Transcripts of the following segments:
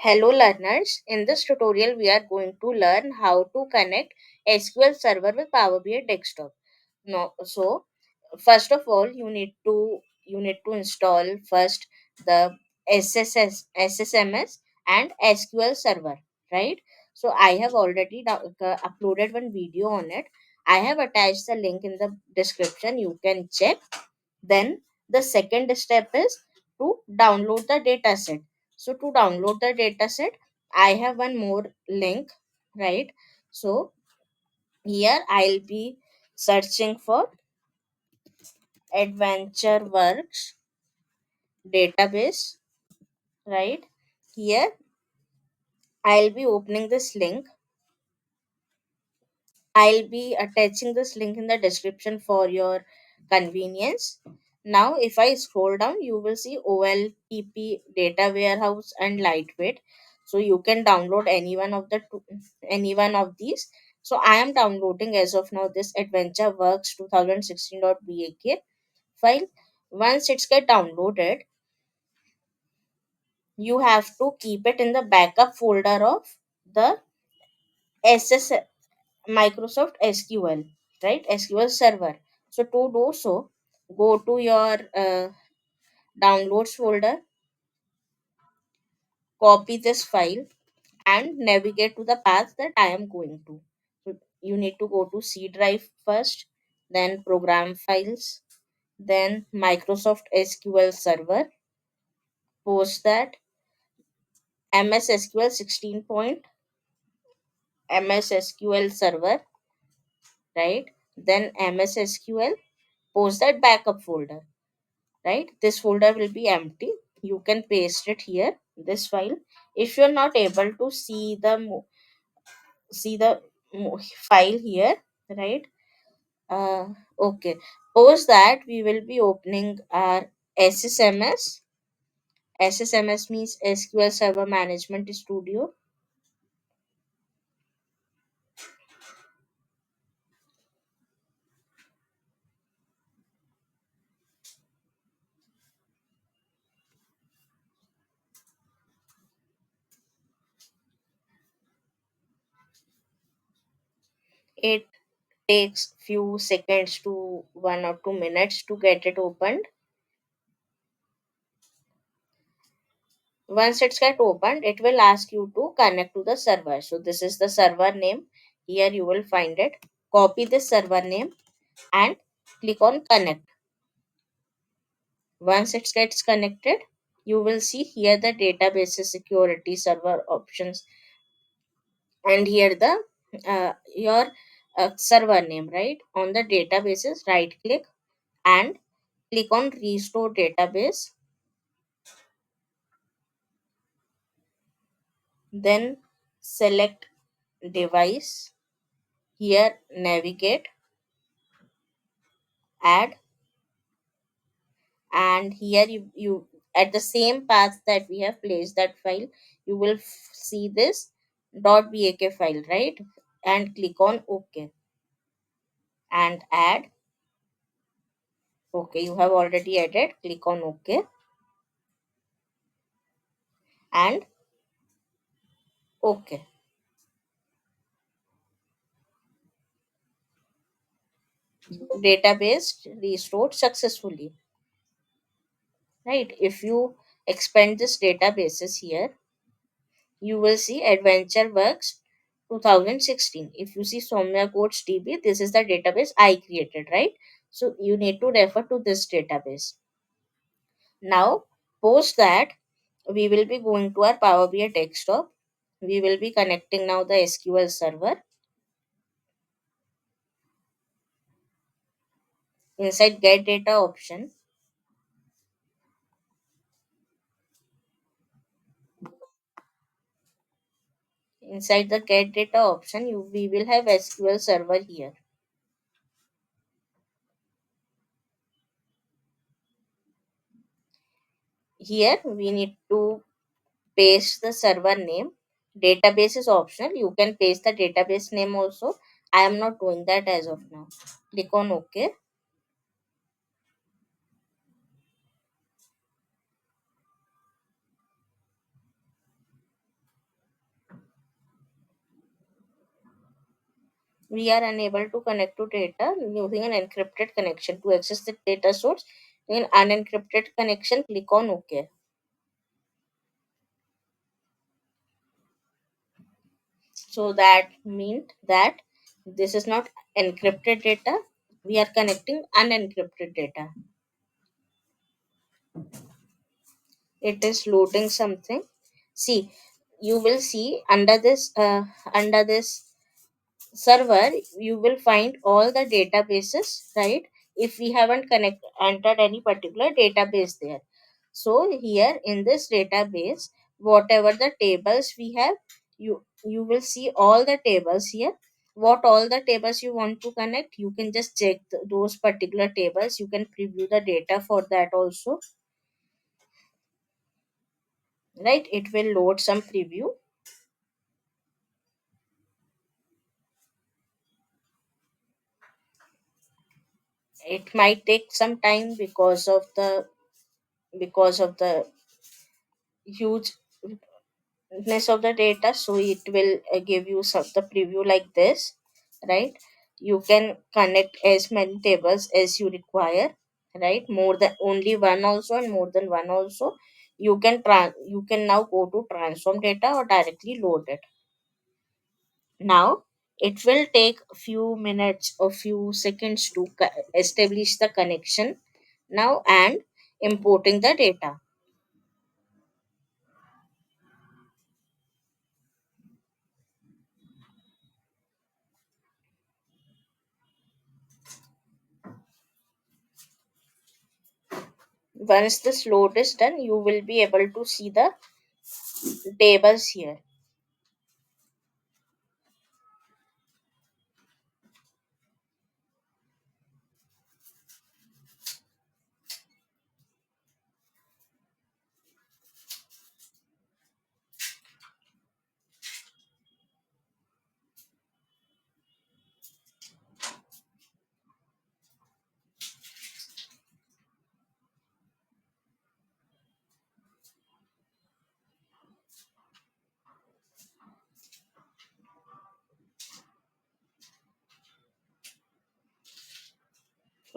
Hello learners, in this tutorial we are going to learn how to connect SQL Server with Power BI Desktop. No, so first of all you need to install first the SSMS and SQL Server, right? So I have already uploaded one video on it. I have attached the link in the description. You can check. Then the second step is to download the dataset. So to download the dataset, I have one more link, right? So here I'll be searching for Adventure Works database, right? Here I'll be opening this link. I'll be attaching this link in the description for your convenience. Now, if I scroll down, you will see OLTP data warehouse and lightweight. So you can download any one of these. So I am downloading as of now this Adventure Works 2016.bak file. Once it's get downloaded, you have to keep it in the backup folder of the SS Microsoft SQL, right? SQL Server. So to do so, go to your downloads folder, copy this file, and navigate to the path that I am going to. So you need to go to C drive first, then program files, then Microsoft SQL Server, post that MS SQL 16 point, MS SQL Server, right? Then MS SQL, post that backup folder, right? This folder will be empty. You can paste it here, this file. If you're not able to see the file here, right? uh okay, post that we will be opening our ssms means SQL Server Management Studio. It takes few seconds to 1 or 2 minutes to get it opened. Once it's get opened, it will ask you to connect to the server. So this is the server name. Here you will find it. Copy this server name and click on connect. Once it gets connected, you will see here the database security server options, and here the your server name, right? On the databases, right click and click on restore database. Then select device. Here navigate, add, and here you at the same path that we have placed that file, you will see this .bak file, right? And click on ok and add. Okay, you have already added. Click on ok and ok. Database restored successfully, right? If you expand this databases here, you will see Adventure Works 2016. If you see Soumya Codes DB, this is the database I created, right? So you need to refer to this database. Now, post that, we will be going to our Power BI desktop. We will be connecting now the SQL Server. Inside Get Data option, inside the Get Data option, we will have SQL Server here. Here we need to paste the server name. Database is optional. You can paste the database name also. I am not doing that as of now. Click on OK. we are unable to connect to data using an encrypted connection. To access the data source in unencrypted connection, click on OK. So that means that this is not encrypted data. We are connecting unencrypted data. It is loading something. See, you will see under this server you will find all the databases, right? If we haven't entered any particular database there, so here in this database, whatever the tables we have, you will see all the tables here. What all the tables you want to connect, you can just check those particular tables. You can preview the data for that also, right? It will load some preview. It might take some time because of the huge ness of the data, so it will give you some the preview like this, right? You can connect as many tables as you require, right? More than only one also, and more than one also. You can now go to transform data or directly load it. Now it will take a few minutes or few seconds to establish the connection now and importing the data. Once this load is done, you will be able to see the tables here.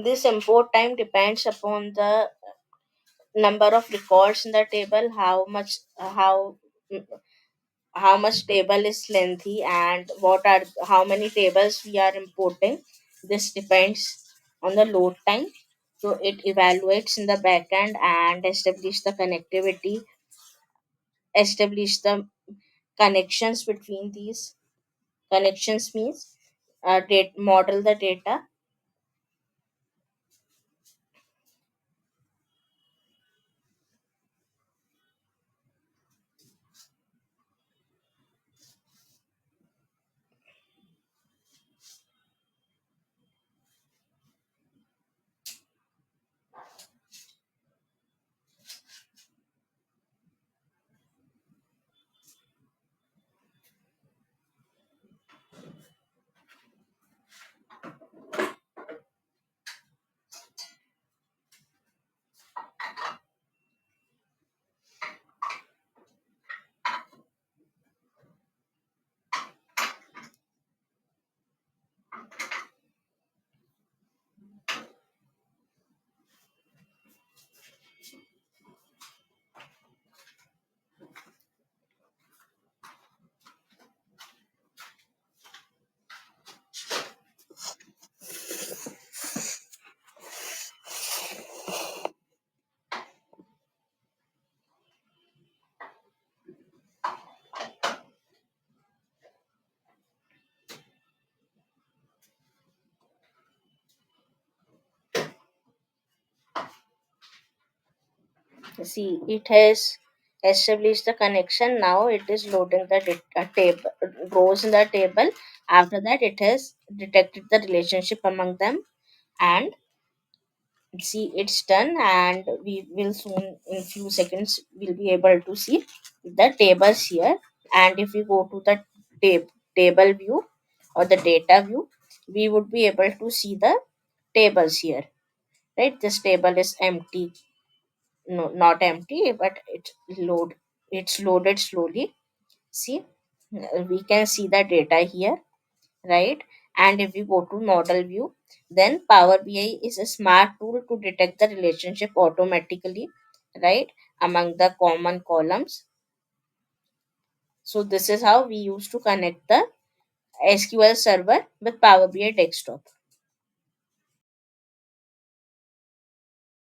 This import time depends upon the number of records in the table, how much table is lengthy, and what are how many tables we are importing. This depends on the load time. So it evaluates in the backend and establish the connections between these. Connections means model the data. See, it has established the connection. Now it is loading the table rows in the table. After that, it has detected the relationship among them, and see, it's done. And we will soon, in few seconds, we'll be able to see the tables here. And if we go to the table view or the data view, we would be able to see the tables here, right? This table is empty. No, not empty, but it's loaded slowly. See, we can see the data here, right? And if we go to model view, then Power BI is a smart tool to detect the relationship automatically, right, among the common columns. So this is how we used to connect the SQL Server with Power BI desktop.